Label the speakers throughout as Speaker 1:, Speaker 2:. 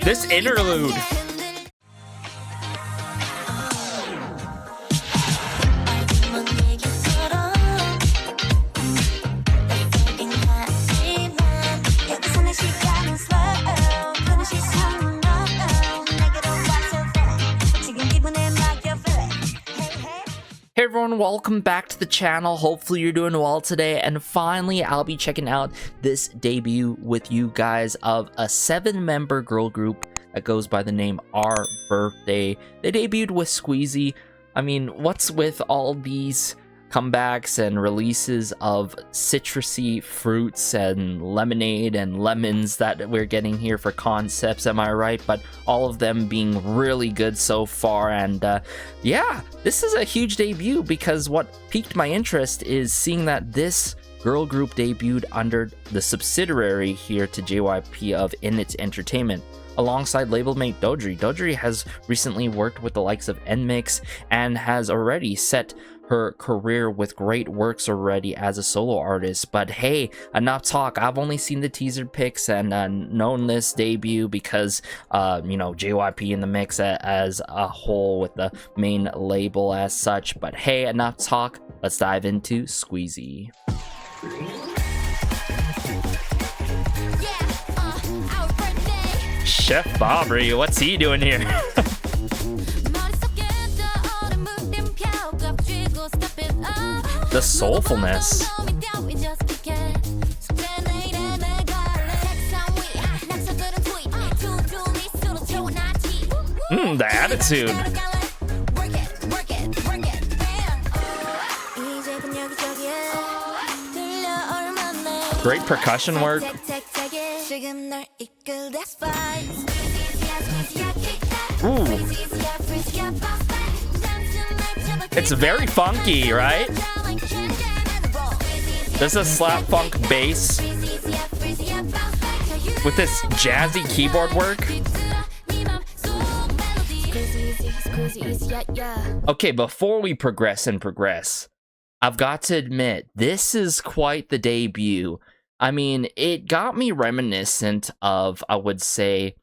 Speaker 1: This interlude. Hey everyone, welcome back to the channel. Hopefully you're doing well today, and finally I'll be checking out this debut with you guys of a 7-member girl group that goes by the name OURBIRTHDAY. They debuted with Squeezy. I mean, what's with all these comebacks and releases of citrusy fruits and lemonade and lemons that we're getting here for concepts, am I right? But all of them being really good so far, and yeah, this is a huge debut because what piqued my interest is seeing that this girl group debuted under the subsidiary here to JYP of INIT Entertainment, alongside label mate Dodri. Dodri has recently worked with the likes of NMIX and has already set her career with great works already as a solo artist. But hey, enough talk. I've only seen the teaser pics and known this debut because you know, JYP in the mix as a whole with the main label as such. But hey, enough talk. Let's dive into Squeezy. Chef Bobby, what's he doing here? The soulfulness. The attitude. Great percussion work. Ooh. It's very funky, right? There's a slap funk bass with this jazzy keyboard work. Okay, before we progress, I've got to admit, this is quite the debut. I mean, it got me reminiscent of, I would say,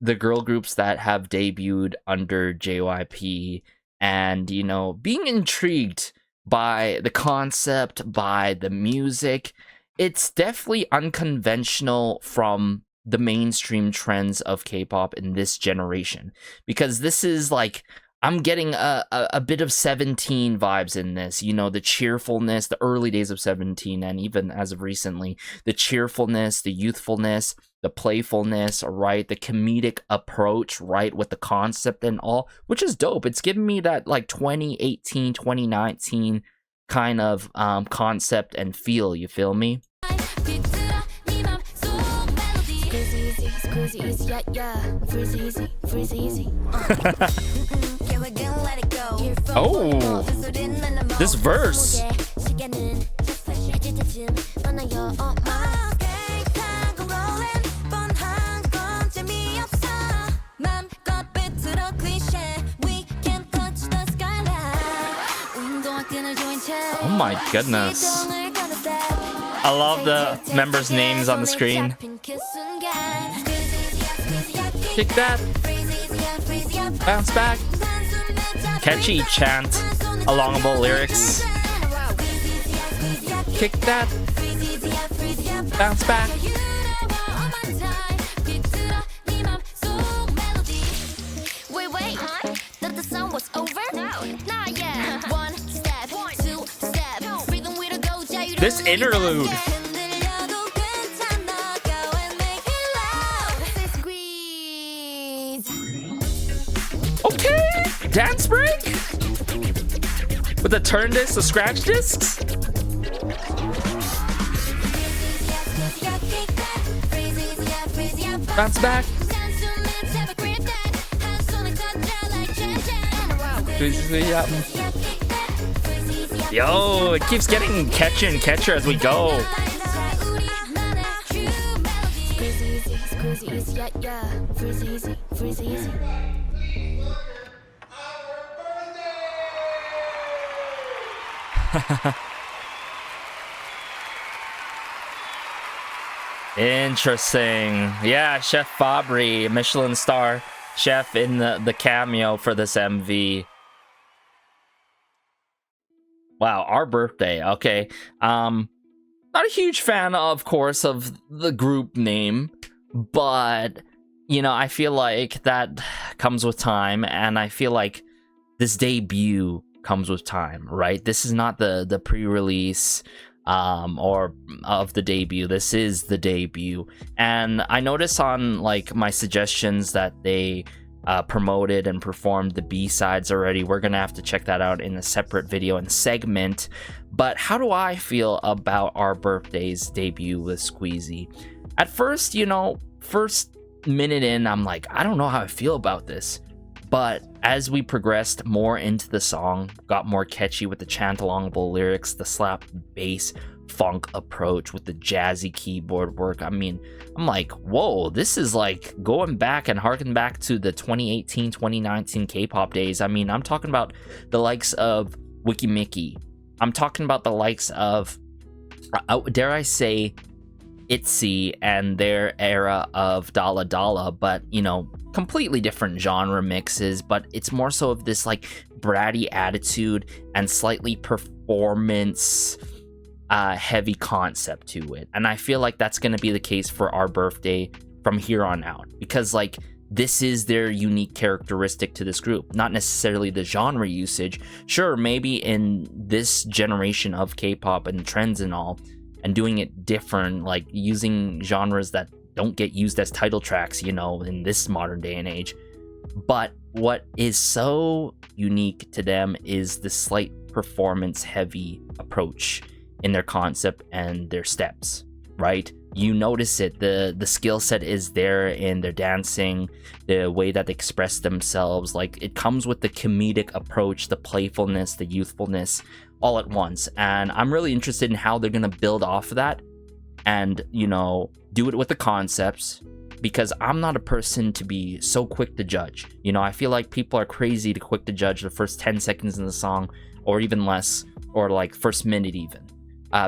Speaker 1: the girl groups that have debuted under JYP, and, you know, being intrigued by the concept, by the music. It's definitely unconventional from the mainstream trends of K-pop in this generation, because this is like, I'm getting a bit of 17 vibes in this, you know, the cheerfulness, the early days of 17, and even as of recently, the cheerfulness, the youthfulness, the playfulness, right, the comedic approach, right, with the concept and all, which is dope. It's giving me that like 2018, 2019 kind of concept and feel, you feel me? Oh, this verse. Oh my goodness. I love the members' names on the screen. Kick that. Bounce back. Catchy chant, alongable lyrics. Kick that. Bounce back.
Speaker 2: Wait, that the song was over? No, not yet. 1 step, 2 step, rhythm with a go.
Speaker 1: This interlude. Okay, dance break with the turn discs, the scratch discs. Bounce back. Yo, it keeps getting catcher and catcher as we go. Interesting. Yeah, Chef Fajr, Michelin star chef in the cameo for this MV. Wow, Our Birthday. Okay. Not a huge fan, of course, of the group name, but you know, I feel like that comes with time, and I feel like this debut comes with time, right? This is not the pre-release or of the debut. This is the debut. And I noticed on like my suggestions that they promoted and performed the B-sides already. We're gonna have to check that out in a separate video and segment. But how do I feel about Our Birthday's debut with Squeezy? At first, you know, first minute in, I'm like, I don't know how I feel about this. But as we progressed more into the song, got more catchy with the chant-alongable lyrics, the slap bass funk approach with the jazzy keyboard work, I mean, I'm like, whoa, this is like going back and harking back to the 2018, 2019 K-pop days. I mean, I'm talking about the likes of Wiki Mickey. I'm talking about the likes of, dare I say, ITZY and their era of Dala Dala, but you know, completely different genre mixes, but it's more so of this like bratty attitude and slightly performance heavy concept to it. And I feel like that's going to be the case for Our Birthday from here on out, because like this is their unique characteristic to this group, not necessarily the genre usage. Sure, maybe in this generation of K-pop and trends and all, and doing it different, like using genres that don't get used as title tracks, you know, in this modern day and age. But what is so unique to them is the slight performance heavy approach in their concept and their steps, right? You notice it, the skill set is there in their dancing, the way that they express themselves. Like it comes with the comedic approach, the playfulness, the youthfulness, all at once. And I'm really interested in how they're gonna build off of that and, you know, do it with the concepts, because I'm not a person to be so quick to judge. You know, I feel like people are crazy to quick to judge the first 10 seconds in the song, or even less, or like first minute even.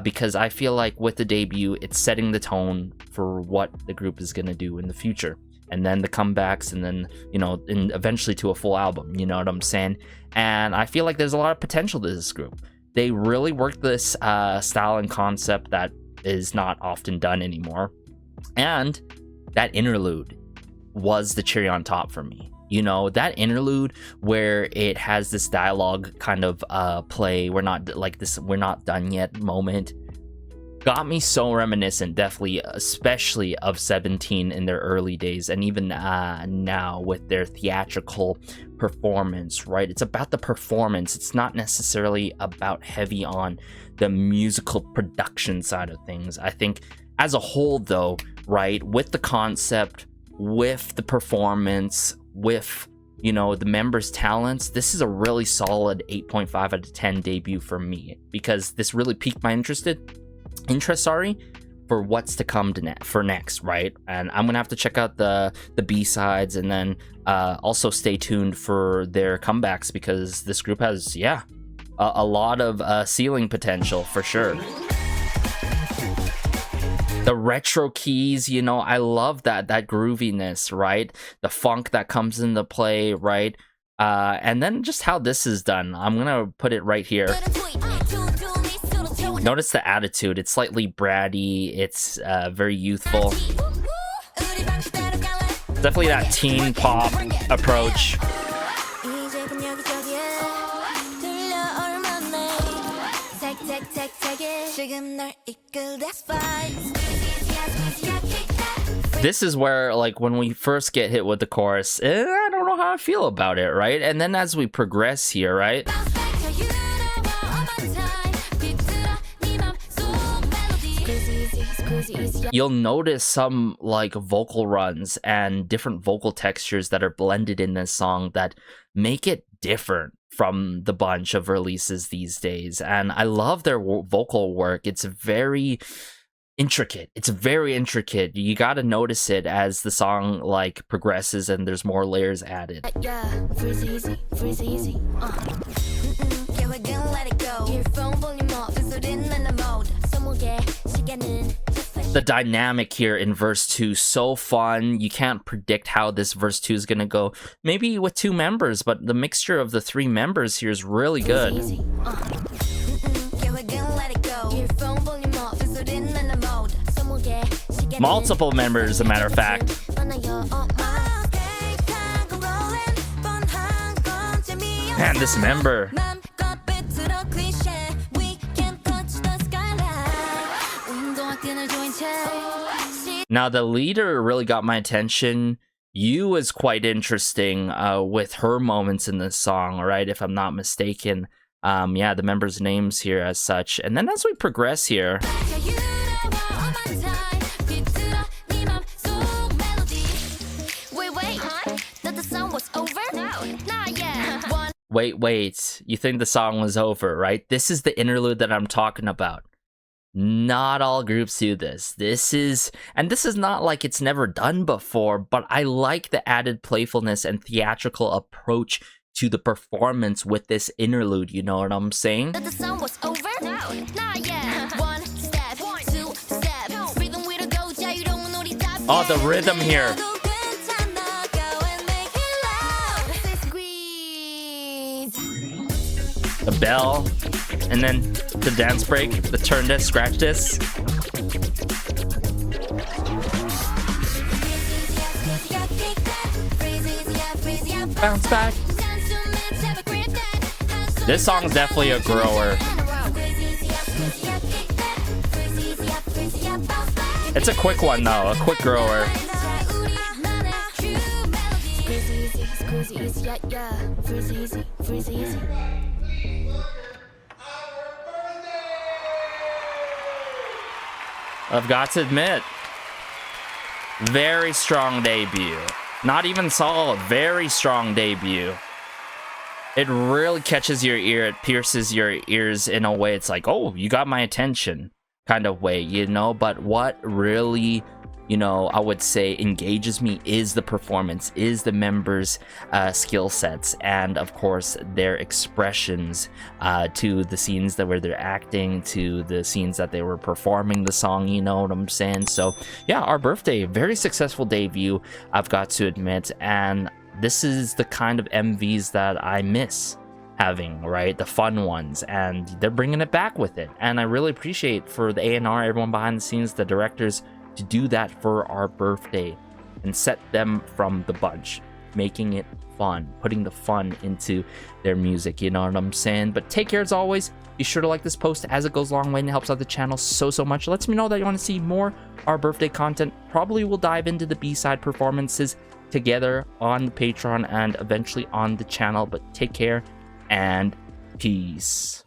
Speaker 1: Because I feel like with the debut, it's setting the tone for what the group is gonna do in the future. And then the comebacks, and then, you know, and eventually to a full album, you know what I'm saying? And I feel like there's a lot of potential to this group. They really worked this style and concept that is not often done anymore. And that interlude was the cherry on top for me. You know, that interlude where it has this dialogue kind of play, we're not done yet moment, got me so reminiscent, definitely, especially of 17 in their early days, and even now with their theatrical performance, right? It's about the performance. It's not necessarily about heavy on the musical production side of things. I think as a whole though, right, with the concept, with the performance, with, you know, the members' talents, this is a really solid 8.5 out of 10 debut for me, because this really piqued my interest for what's to come for next, right? And I'm gonna have to check out the B-sides, and then also stay tuned for their comebacks, because this group has, yeah, a lot of ceiling potential for sure. The retro keys, you know, I love that grooviness, right? The funk that comes into play, right? And then just how this is done. I'm gonna put it right here. Notice the attitude. It's slightly bratty. It's very youthful. Definitely that teen pop approach. This is where, like, when we first get hit with the chorus, I don't know how I feel about it, right? And then as we progress here, right? You'll notice some like vocal runs and different vocal textures that are blended in this song that make it different from the bunch of releases these days. And I love their vocal work. It's very intricate. You got to notice it as the song like progresses and there's more layers added.
Speaker 2: Yeah, freeze easy. Yeah, we're gonna let it go. Your phone volume off, the
Speaker 1: the dynamic here in verse 2, so fun. You can't predict how this verse 2 is gonna go. Maybe with 2 members, but the mixture of the 3 members here is really good. Multiple members, as a matter of fact. Man, this member. Now, the leader really got my attention. You was quite interesting with her moments in this song, right? If I'm not mistaken. Yeah, the members' names here as such. And then as we progress here... Wait, you think the song was over, right? This is the interlude that I'm talking about. Not all groups do this. This is not like it's never done before, but I like the added playfulness and theatrical approach to the performance with this interlude, you know what I'm saying?
Speaker 2: The song was over? Not yet. 1 step, 2 step.
Speaker 1: Oh, the rhythm here. The bell, and then the dance break, the turn this, scratch this. Bounce back. This song is definitely a grower. It's a quick one though, a quick grower. I've got to admit, very strong debut. Not even solid, very strong debut. It really catches your ear, it pierces your ears in a way. It's like, oh, you got my attention kind of way, you know? But what really, you know, I would say engages me is the performance, is the members' skill sets, and of course their expressions to the scenes where they're acting, to the scenes that they were performing the song, you know what I'm saying? So yeah, Our Birthday, very successful debut, I've got to admit, and this is the kind of MVs that I miss having, right? The fun ones, and they're bringing it back with it, and I really appreciate for the A&R, everyone behind the scenes, the directors, to do that for Our Birthday and set them from the bunch, making it fun, putting the fun into their music, you know what I'm saying? But take care as always. Be sure to like this post as it goes a long way and it helps out the channel so much. It lets me know that you want to see more Our Birthday content. Probably we'll dive into the B-side performances together on the Patreon and eventually on the channel. But take care and peace.